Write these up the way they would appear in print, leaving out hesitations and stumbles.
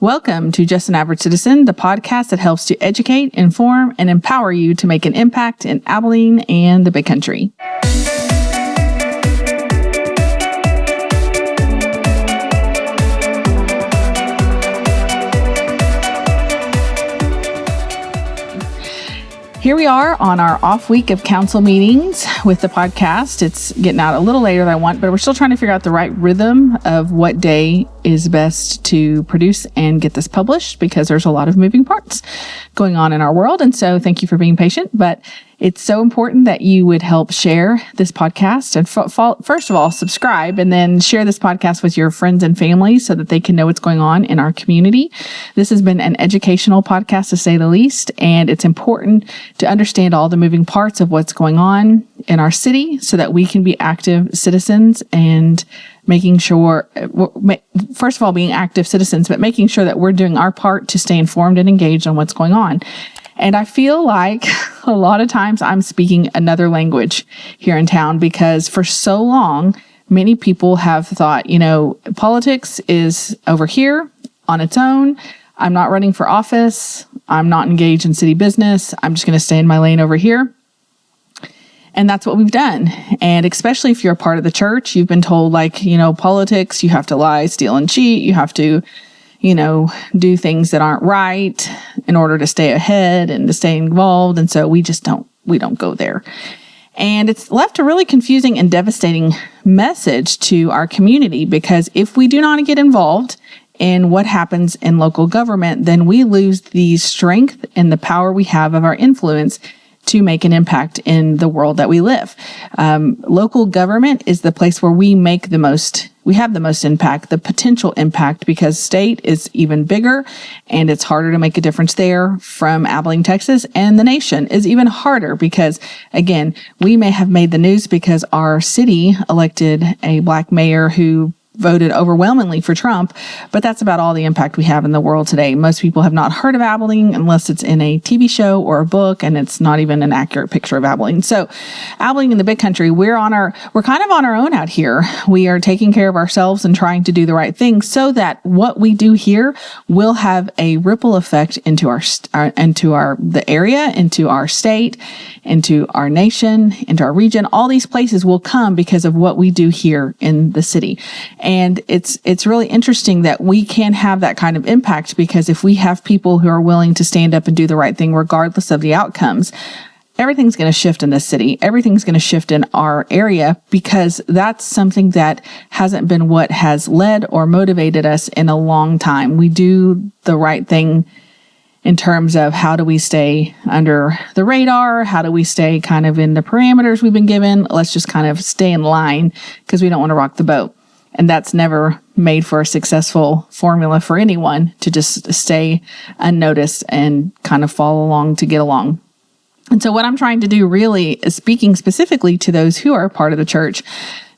Welcome to Just an Average Citizen, the podcast that helps to educate, inform, and empower you to make an impact in Abilene and the Big Country. Here we are on our off week of council meetings with the podcast. It's getting out a little later than I want, but we're still trying to figure out the right rhythm of what day is best to produce and get this published because there's a lot of moving parts going on in our world. And so thank you for being patient, but it's so important that you would help share this podcast and first of all, subscribe and then share this podcast with your friends and family so that they can know what's going on in our community. This has been an educational podcast to say the least, and it's important to understand all the moving parts of what's going on in our city so that we can be active citizens and making sure, first of all, being active citizens, but making sure that we're doing our part to stay informed and engaged on what's going on. And I feel like a lot of times I'm speaking another language here in town because for so long, many people have thought, politics is over here on its own. I'm not running for office. I'm not engaged in city business. I'm just going to stay in my lane over here. And that's what we've done. And especially if you're a part of the church, you've been told politics, you have to lie, steal, and cheat. You have to do things that aren't right in order to stay ahead and to stay involved. And so we don't go there. And it's left a really confusing and devastating message to our community because if we do not get involved in what happens in local government, then we lose the strength and the power we have of our influence to make an impact in the world that we live. Local government is the place where we have the most impact, the potential impact, because state is even bigger and it's harder to make a difference there from Abilene, Texas, and the nation is even harder because, again, we may have made the news because our city elected a Black mayor who voted overwhelmingly for Trump, but that's about all the impact we have in the world today. Most people have not heard of Abilene unless it's in a TV show or a book, and it's not even an accurate picture of Abilene. So Abilene in the Big Country, we're kind of on our own out here. We are taking care of ourselves and trying to do the right thing so that what we do here will have a ripple effect into the area, into our state, into our nation, into our region. All these places will come because of what we do here in the city. And it's really interesting that we can have that kind of impact because if we have people who are willing to stand up and do the right thing, regardless of the outcomes, everything's going to shift in this city. Everything's going to shift in our area because that's something that hasn't been what has led or motivated us in a long time. We do the right thing in terms of how do we stay under the radar? How do we stay kind of in the parameters we've been given? Let's just kind of stay in line because we don't want to rock the boat. And that's never made for a successful formula for anyone to just stay unnoticed and kind of follow along to get along. And so what I'm trying to do really is speaking specifically to those who are part of the church,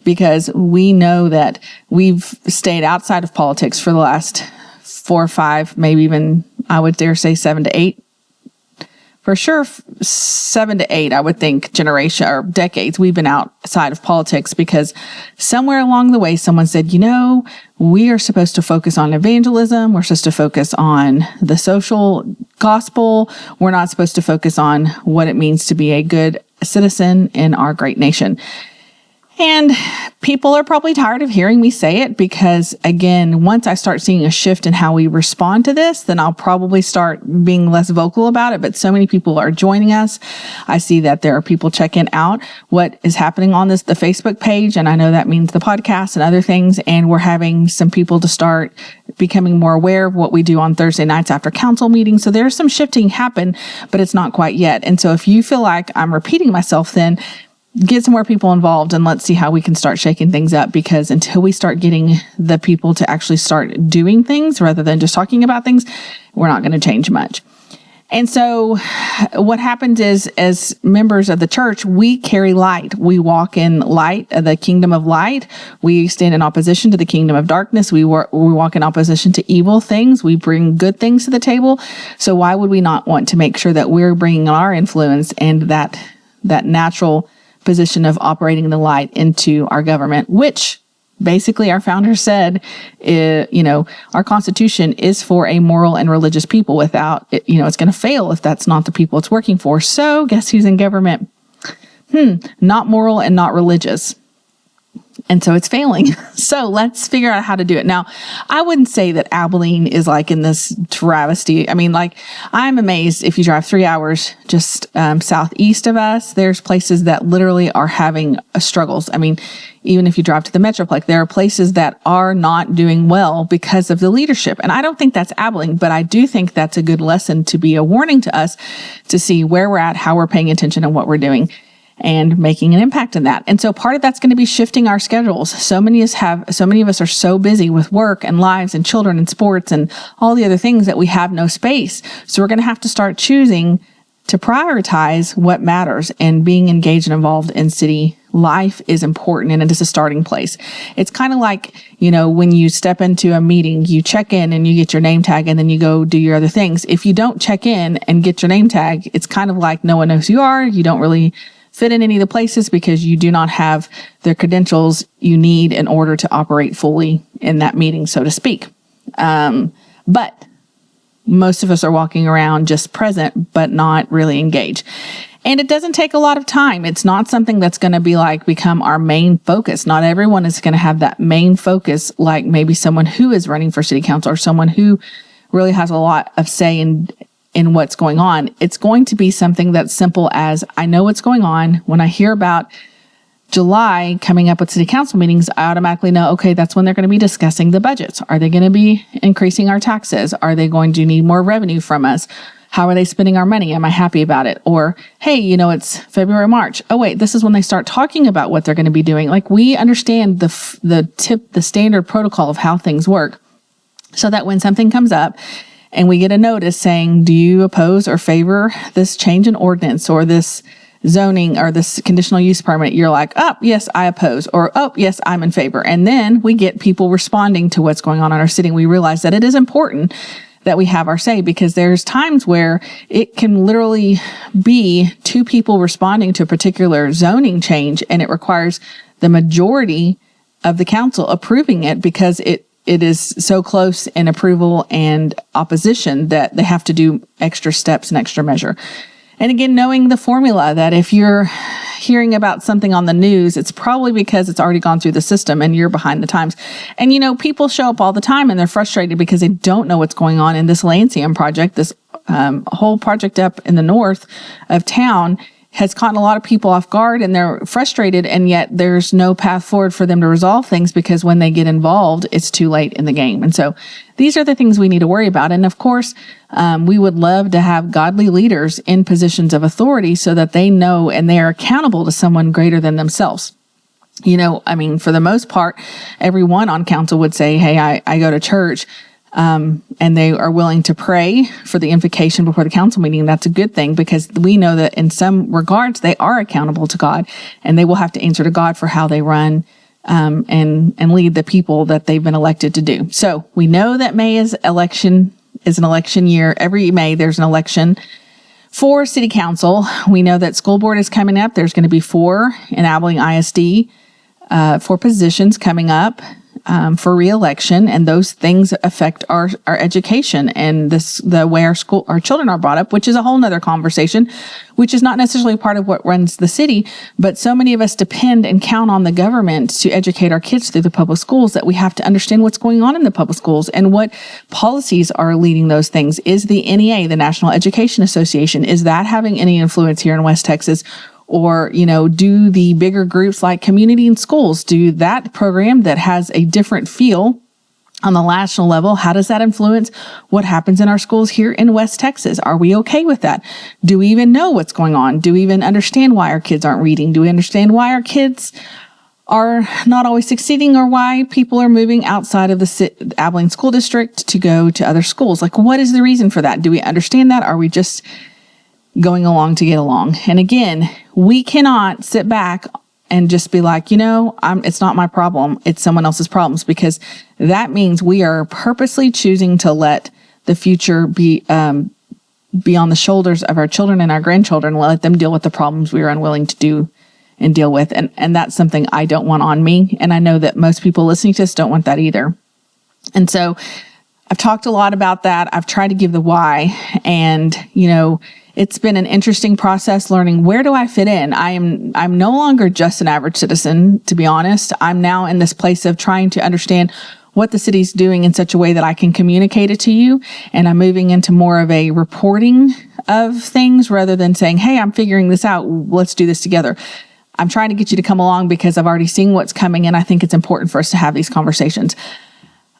because we know that we've stayed outside of politics for the last 4 or 5, maybe even I would dare say 7 to 8. For sure, 7 to 8, I would think, generation or decades, we've been outside of politics because somewhere along the way, someone said, we are supposed to focus on evangelism. We're supposed to focus on the social gospel. We're not supposed to focus on what it means to be a good citizen in our great nation. And people are probably tired of hearing me say it because, again, once I start seeing a shift in how we respond to this, then I'll probably start being less vocal about it. But so many people are joining us. I see that there are people checking out what is happening on the Facebook page. And I know that means the podcast and other things. And we're having some people to start becoming more aware of what we do on Thursday nights after council meetings. So there's some shifting happen, but it's not quite yet. And so if you feel like I'm repeating myself, then get some more people involved and let's see how we can start shaking things up, because until we start getting the people to actually start doing things rather than just talking about things, we're not going to change much. And so what happens is, as members of the church, we carry light. We walk in light, the kingdom of light. We stand in opposition to the kingdom of darkness. We walk in opposition to evil things. We bring good things to the table. So why would we not want to make sure that we're bringing our influence and that natural position of operating the light into our government, which Basically, our founders said, our Constitution is for a moral and religious people. Without it, it's going to fail if that's not the people it's working for. So guess who's in government? Not moral and not religious. And so it's failing. So let's figure out how to do it. Now, I wouldn't say that Abilene is like in this travesty. I mean, like, I'm amazed if you drive 3 hours just southeast of us, there's places that literally are having struggles. I mean, even if you drive to the Metroplex, there are places that are not doing well because of the leadership. And I don't think that's Abilene, but I do think that's a good lesson to be a warning to us to see where we're at, how we're paying attention, and what we're doing, and making an impact in that. And so part of that's going to be shifting our schedules. So many of us are so busy with work and lives and children and sports and all the other things that we have no space. So we're going to have to start choosing to prioritize what matters, and being engaged and involved in city life is important, and it is a starting place. It's kind of like, when you step into a meeting, you check in and you get your name tag, and then you go do your other things. If you don't check in and get your name tag, it's kind of like no one knows who you are. You don't really fit in any of the places because you do not have the credentials you need in order to operate fully in that meeting, so to speak. But most of us are walking around just present, but not really engaged. And it doesn't take a lot of time. It's not something that's going to become our main focus. Not everyone is going to have that main focus, like maybe someone who is running for city council or someone who really has a lot of say in what's going on. It's going to be something that's simple as, I know what's going on. When I hear about July coming up with city council meetings, I automatically know, okay, that's when they're going to be discussing the budgets. Are they going to be increasing our taxes? Are they going to need more revenue from us? How are they spending our money? Am I happy about it? Or, hey, it's February, March. Oh, wait, this is when they start talking about what they're going to be doing. Like, we understand the standard protocol of how things work, so that when something comes up and we get a notice saying, do you oppose or favor this change in ordinance or this zoning or this conditional use permit? You're like, oh, yes, I oppose, or, oh, yes, I'm in favor. And then we get people responding to what's going on in our city. We realize that it is important that we have our say, because there's times where it can literally be two people responding to a particular zoning change, and it requires the majority of the council approving it because it is so close in approval and opposition that they have to do extra steps and extra measure. And again, knowing the formula that if you're hearing about something on the news, it's probably because it's already gone through the system and you're behind the times. And, people show up all the time and they're frustrated because they don't know what's going on in this Lancium project. This whole project up in the north of town has caught a lot of people off guard, and they're frustrated, and yet there's no path forward for them to resolve things because when they get involved, it's too late in the game. And so these are the things we need to worry about. And of course, we would love to have godly leaders in positions of authority so that they know and they are accountable to someone greater than themselves. For the most part, everyone on council would say, hey, I go to church. And they are willing to pray for the invocation before the council meeting. That's a good thing, because we know that in some regards they are accountable to God, and they will have to answer to God for how they run and lead the people that they've been elected to do. So we know that May is an election year. Every May there's an election for city council. We know that school board is coming up. There's going to be 4 in Abilene ISD, 4 positions coming up for re-election, and those things affect our education and the way our children are brought up, which is a whole nother conversation, which is not necessarily part of what runs the city. But so many of us depend and count on the government to educate our kids through the public schools that we have to understand what's going on in the public schools and what policies are leading those things. Is the NEA, the National Education Association, is that having any influence here in West Texas? Or, do the bigger groups like Community and Schools, do that program that has a different feel on the national level? How does that influence what happens in our schools here in West Texas? Are we okay with that? Do we even know what's going on? Do we even understand why our kids aren't reading? Do we understand why our kids are not always succeeding, or why people are moving outside of the Abilene School District to go to other schools? Like, what is the reason for that? Do we understand that? Are we just going along to get along? And again, we cannot sit back and just be like, it's not my problem, it's someone else's problems, because that means we are purposely choosing to let the future be on the shoulders of our children and our grandchildren, and let them deal with the problems we are unwilling to do and deal with. And that's something I don't want on me. And I know that most people listening to this don't want that either. And so I've talked a lot about that. I've tried to give the why. And, it's been an interesting process learning, where do I fit in? I'm no longer just an average citizen, to be honest. I'm now in this place of trying to understand what the city's doing in such a way that I can communicate it to you. And I'm moving into more of a reporting of things rather than saying, hey, I'm figuring this out. Let's do this together. I'm trying to get you to come along because I've already seen what's coming, and I think it's important for us to have these conversations.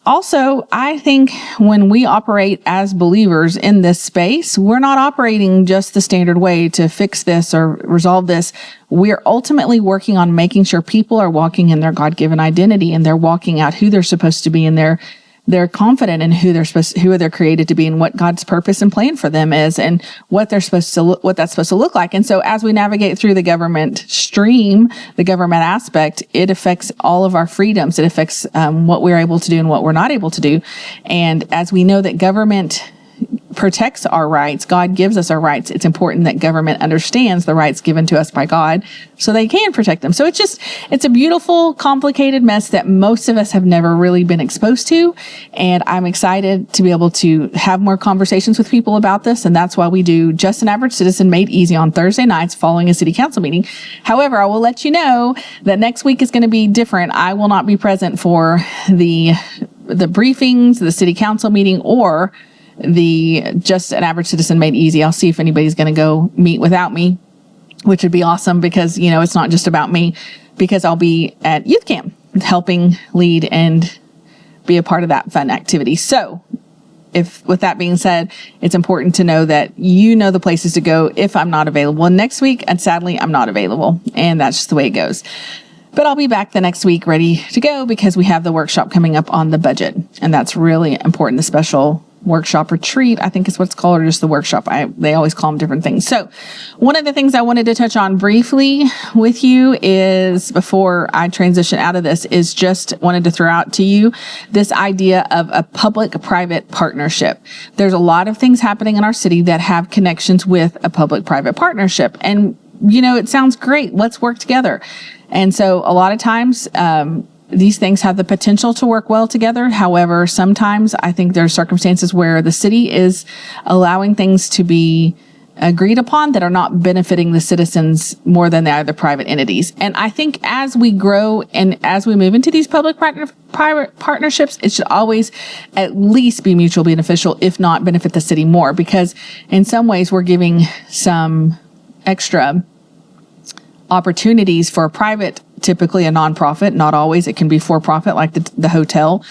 Also, I think when we operate as believers in this space, we're not operating just the standard way to fix this or resolve this. We're ultimately working on making sure people are walking in their God-given identity, and they're walking out who they're supposed to be, and they're confident in who they're created to be, and what God's purpose and plan for them is, and what that's supposed to look like. And so as we navigate through the government stream, the government aspect, it affects all of our freedoms. It affects what we're able to do and what we're not able to do. And as we know that government protects our rights, God gives us our rights, it's important that government understands the rights given to us by God so they can protect them. So it's a beautiful, complicated mess that most of us have never really been exposed to. And I'm excited to be able to have more conversations with people about this. And that's why we do Just an Average Citizen Made Easy on Thursday nights following a city council meeting. However, I will let you know that next week is going to be different. I will not be present for the briefings, the city council meeting, or the Just an Average Citizen Made Easy. I'll see if anybody's going to go meet without me, which would be awesome because, it's not just about me, because I'll be at youth camp helping lead and be a part of that fun activity. So with that being said, it's important to know that the places to go if I'm not available. And next week, and sadly, I'm not available, and that's just the way it goes. But I'll be back the next week ready to go because we have the workshop coming up on the budget. And that's really important, the special workshop retreat, I think is what it's called, or just the workshop. They always call them different things. So one of the things I wanted to touch on briefly with you is, before I transition out of this, is just wanted to throw out to you this idea of a public-private partnership. There's a lot of things happening in our city that have connections with a public-private partnership. And, it sounds great. Let's work together. And so a lot of times, these things have the potential to work well together. However, sometimes I think there are circumstances where the city is allowing things to be agreed upon that are not benefiting the citizens more than they are the private entities. And I think as we grow and as we move into these public-private partnerships, it should always at least be mutually beneficial, if not benefit the city more, because in some ways we're giving some extra opportunities for a private, typically a nonprofit, not always. It can be for-profit, like the hotel.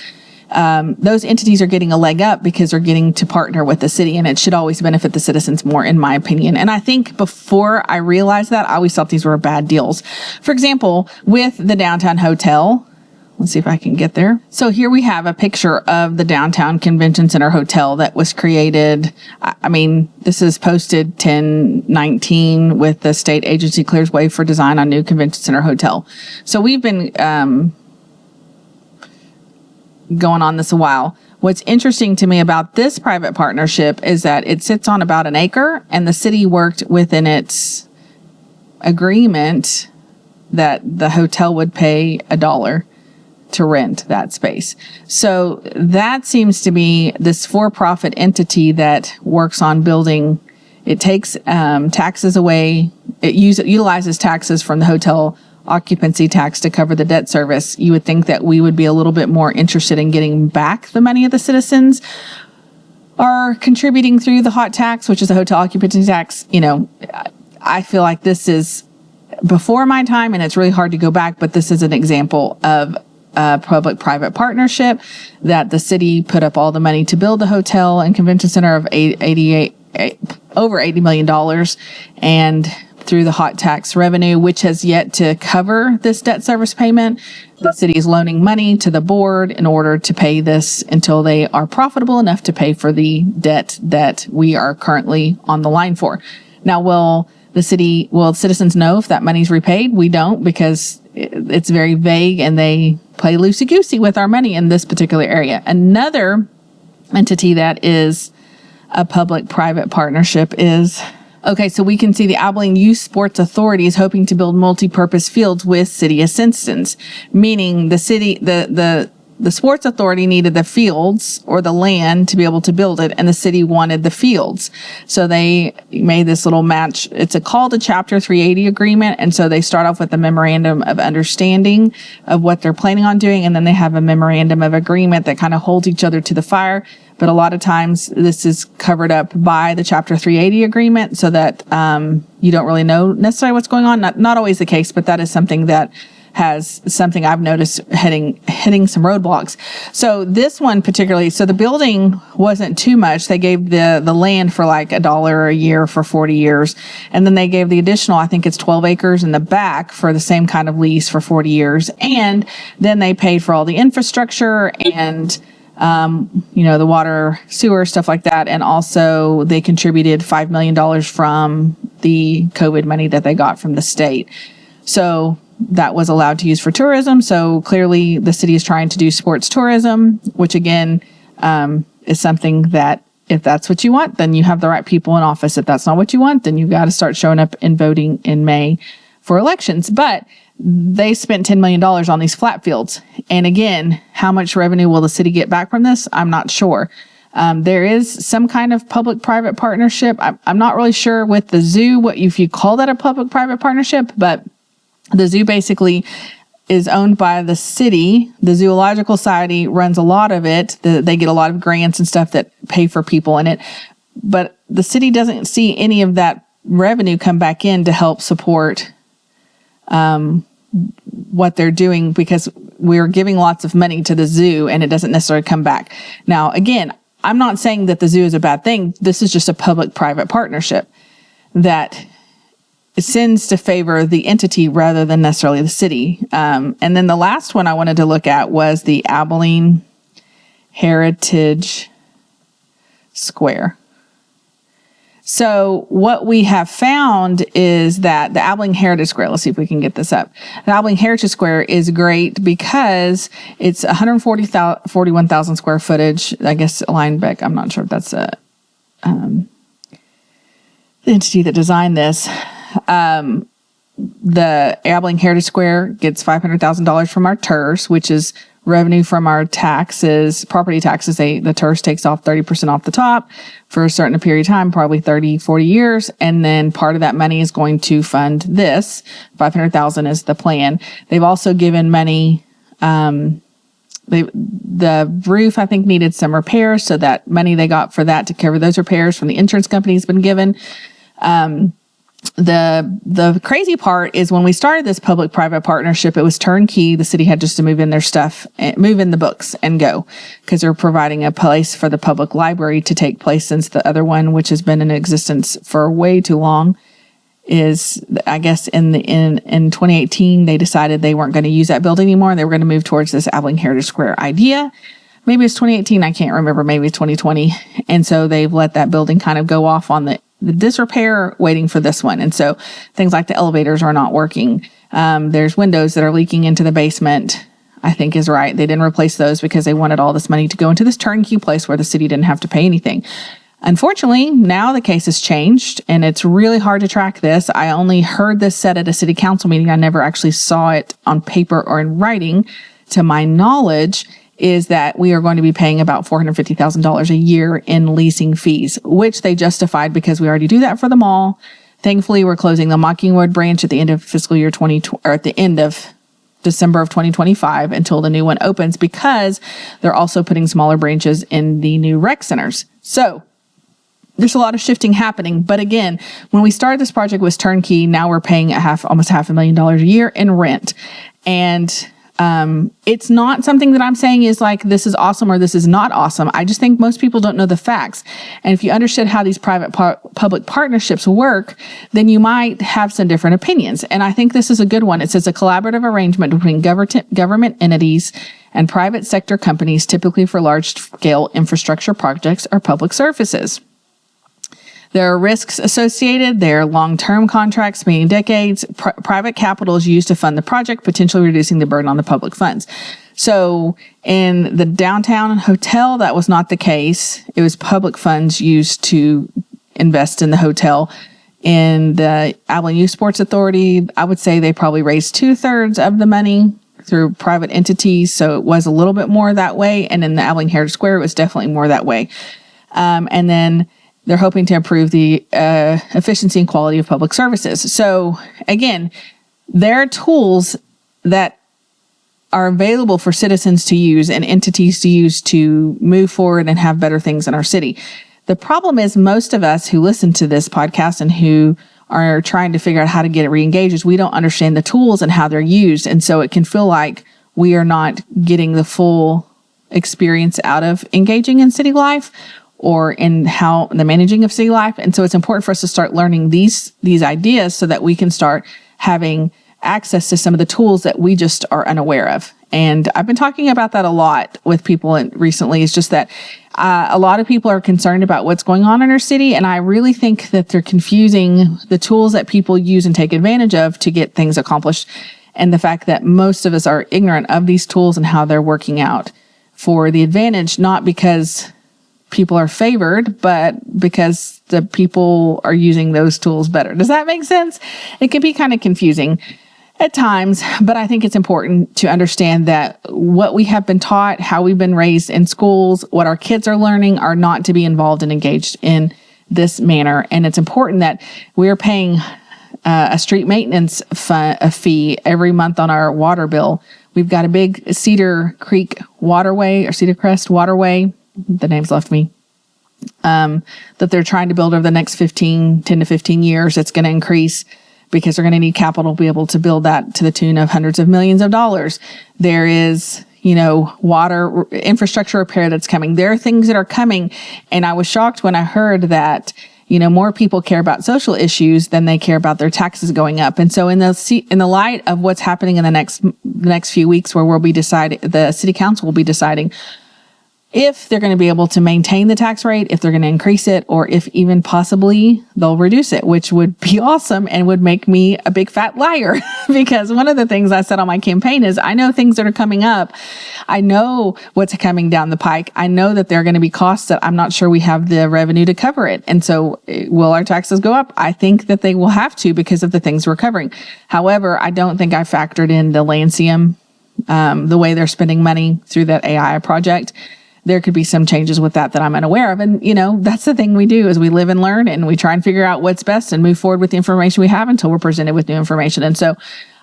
Those entities are getting a leg up because they're getting to partner with the city, and it should always benefit the citizens more, in my opinion. And I think before I realized that, I always thought these were bad deals. For example, with the downtown hotel, let's see if I can get there. So here we have a picture of the downtown convention center hotel that was created. This is posted 10/19 with the state agency clears way for design on new convention center hotel. So we've been going on this a while. What's interesting to me about this private partnership is that it sits on about an acre, and the city worked within its agreement that the hotel would pay $1 to rent that space. So that seems to be this for-profit entity that works on building. It takes taxes away. It utilizes taxes from the hotel occupancy tax to cover the debt service. You would think that we would be a little bit more interested in getting back the money of the citizens are contributing through the hot tax, which is the hotel occupancy tax. I feel like this is before my time, and it's really hard to go back, but this is an example of a public-private partnership that the city put up all the money to build the hotel and convention center of over $80 million, and through the hot tax revenue, which has yet to cover this debt service payment, the city is loaning money to the board in order to pay this until they are profitable enough to pay for the debt that we are currently on the line for. Now, will citizens know if that money's repaid? We don't, because it's very vague and they play loosey-goosey with our money in this particular area. Another entity that is a public-private partnership is Okay, so we can see the Abilene Youth Sports Authority is hoping to build multi-purpose fields with city assistance, meaning the city, the sports authority needed the fields or the land to be able to build it, and the city wanted the fields. So they made this little match. It's called a Chapter 380 agreement. And so they start off with a memorandum of understanding of what they're planning on doing. And then they have a memorandum of agreement that kind of holds each other to the fire. But a lot of times this is covered up by the Chapter 380 agreement so that you don't really know necessarily what's going on. Not always the case, but that is something that has something I've noticed hitting some roadblocks. So this one particularly, so the building wasn't too much. They gave the land for like $1 a year for 40 years. And then they gave the additional, I think it's 12 acres in the back for the same kind of lease for 40 years. And then they paid for all the infrastructure and the water, sewer, stuff like that. And also they contributed $5 million from the COVID money that they got from the state. So that was allowed to use for tourism. So clearly the city is trying to do sports tourism, which again, is something that if that's what you want, then you have the right people in office. If that's not what you want, then you've got to start showing up and voting in May for elections. But they spent $10 million on these flat fields. And again, how much revenue will the city get back from this? I'm not sure. There is some kind of public-private partnership. I'm not really sure with the zoo, if you call that a public-private partnership, but the zoo basically is owned by the city. The Zoological Society runs a lot of it. They get a lot of grants and stuff that pay for people in it. But the city doesn't see any of that revenue come back in to help support what they're doing, because we're giving lots of money to the zoo and it doesn't necessarily come back. Now, again, I'm not saying that the zoo is a bad thing. This is just a public-private partnership that sends to favor the entity rather than necessarily the city. And then the last one I wanted to look at was the Abilene Heritage Square. So what we have found is that the Abilene Heritage Square, let's see if we can get this up. The Abilene Heritage Square is great because it's 41,000 square footage. I guess Linebeck, I'm not sure if that's the entity that designed this. The Abilene Heritage Square gets $500,000 from our TERS, which is revenue from our taxes, property taxes. The TERS takes off 30% off the top for a certain period of time, probably 30, 40 years. And then part of that money is going to fund this. $500,000 is the plan. They've also given money, the roof, I think, needed some repairs. So that money they got for that to cover those repairs from the insurance company has been given. The crazy part is when we started this public-private partnership, it was turnkey. The city had just to move in their stuff, move in the books and go, because they're providing a place for the public library to take place, since the other one, which has been in existence for way too long, is, I guess, in 2018, they decided they weren't going to use that building anymore. And they were going to move towards this Abilene Heritage Square idea. Maybe it's 2018. I can't remember. Maybe it's 2020. And so they've let that building kind of go off on the disrepair, waiting for this one. And so things like the elevators are not working. There's windows that are leaking into the basement, I think is right. They didn't replace those because they wanted all this money to go into this turnkey place where the city didn't have to pay anything. Unfortunately, now the case has changed and it's really hard to track this. I only heard this said at a city council meeting. I never actually saw it on paper or in writing. To my knowledge, is that we are going to be paying about $450,000 a year in leasing fees, which they justified because we already do that for the mall. Thankfully, we're closing the Mockingwood branch at the end of fiscal year 2020, or at the end of December of 2025 until the new one opens, because they're also putting smaller branches in the new rec centers. So there's a lot of shifting happening. But again, when we started this project was turnkey. Now we're paying almost $500,000 a year in rent. And it's not something that I'm saying is like, this is awesome or this is not awesome. I just think most people don't know the facts. And if you understood how these private public partnerships work, then you might have some different opinions. And I think this is a good one. It says a collaborative arrangement between government entities and private sector companies, typically for large scale infrastructure projects or public services. There are risks associated. There are long-term contracts, meaning decades. Private capital is used to fund the project, potentially reducing the burden on the public funds. So in the downtown hotel, that was not the case. It was public funds used to invest in the hotel. In the Abilene Youth Sports Authority, I would say they probably raised 2/3 of the money through private entities. So it was a little bit more that way. And in the Abilene Heritage Square, it was definitely more that way. And then they're hoping to improve the efficiency and quality of public services. So again, there are tools that are available for citizens to use and entities to use to move forward and have better things in our city. The problem is most of us who listen to this podcast and who are trying to figure out how to get it re-engaged is we don't understand the tools and how they're used. And so it can feel like we are not getting the full experience out of engaging in city life or in how the managing of city life. And so it's important for us to start learning these ideas so that we can start having access to some of the tools that we just are unaware of. And I've been talking about that a lot with people recently. It's just that a lot of people are concerned about what's going on in our city. And I really think that they're confusing the tools that people use and take advantage of to get things accomplished. And the fact that most of us are ignorant of these tools and how they're working out for the advantage, not because people are favored, but because the people are using those tools better. Does that make sense? It can be kind of confusing at times, but I think it's important to understand that what we have been taught, how we've been raised in schools, what our kids are learning are not to be involved and engaged in this manner. And it's important that we're paying a street maintenance fee every month on our water bill. We've got a big Cedar Creek waterway or Cedar Crest waterway, the name's left me, that they're trying to build over the next 10 to 15 years. It's going to increase because they're going to need capital to be able to build that to the tune of hundreds of millions of dollars. There is, water infrastructure repair that's coming. There are things that are coming. And I was shocked when I heard that, more people care about social issues than they care about their taxes going up. And so in the light of what's happening in the next few weeks, where the city council will be deciding if they're going to be able to maintain the tax rate, if they're going to increase it, or if even possibly they'll reduce it, which would be awesome and would make me a big fat liar. Because one of the things I said on my campaign is I know things that are coming up. I know what's coming down the pike. I know that there are going to be costs that I'm not sure we have the revenue to cover it. And so will our taxes go up? I think that they will have to because of the things we're covering. However, I don't think I factored in the Lancium, the way they're spending money through that AI project. There could be some changes with that I'm unaware of. And, that's the thing we do is we live and learn and we try and figure out what's best and move forward with the information we have until we're presented with new information. And so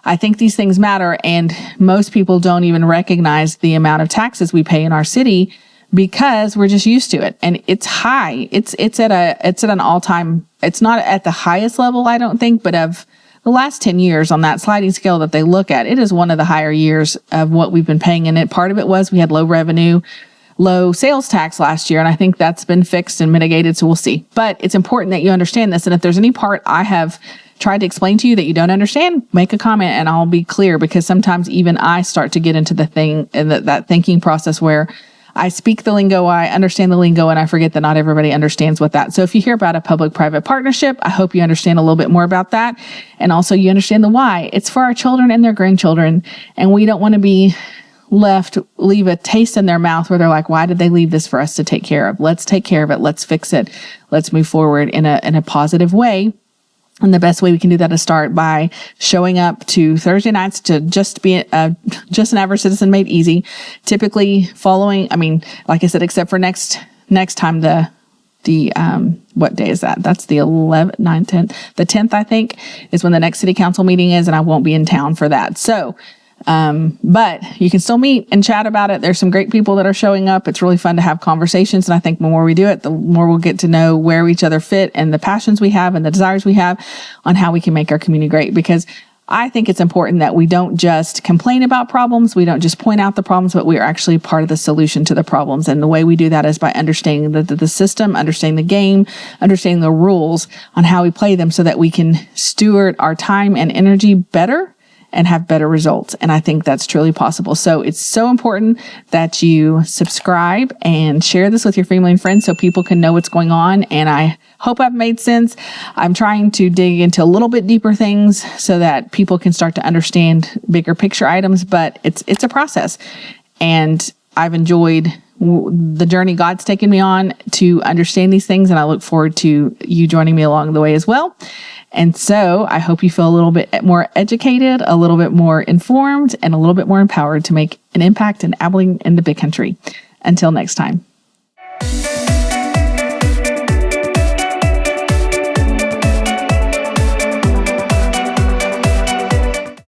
I think these things matter. And most people don't even recognize the amount of taxes we pay in our city because we're just used to it. And it's high. It's at an all-time, it's not at the highest level, I don't think, but of the last 10 years on that sliding scale that they look at, it is one of the higher years of what we've been paying. And part of it was we had low revenue, low sales tax last year. And I think that's been fixed and mitigated. So we'll see. But it's important that you understand this. And if there's any part I have tried to explain to you that you don't understand, make a comment and I'll be clear, because sometimes even I start to get into the thing and that thinking process where I speak the lingo, I understand the lingo, and I forget that not everybody understands what that. So if you hear about a public-private partnership, I hope you understand a little bit more about that. And also you understand the why. It's for our children and their grandchildren. And we don't want to leave a taste in their mouth where they're like, why did they leave this for us to take care of? Let's take care of it. Let's fix it. Let's move forward in a positive way. And the best way we can do that is start by showing up to Thursday nights to just be just an average citizen made easy. Typically following, like I said, except for next time, the what day is that? That's the 11th, 9th, 10th. The 10th, I think, is when the next city council meeting is, and I won't be in town for that. So, but you can still meet and chat about it. There's some great people that are showing up. It's really fun to have conversations. And I think the more we do it, the more we'll get to know where each other fit and the passions we have and the desires we have on how we can make our community great. Because I think it's important that we don't just complain about problems. We don't just point out the problems, but we are actually part of the solution to the problems. And the way we do that is by understanding the system, understanding the game, understanding the rules on how we play them so that we can steward our time and energy better and have better results. And I think that's truly possible. So it's so important that you subscribe and share this with your family and friends so people can know what's going on. And I hope I've made sense. I'm trying to dig into a little bit deeper things so that people can start to understand bigger picture items, but it's a process. And I've enjoyed the journey God's taken me on to understand these things. And I look forward to you joining me along the way as well. And so I hope you feel a little bit more educated, a little bit more informed, and a little bit more empowered to make an impact in Abilene and the Big Country. Until next time.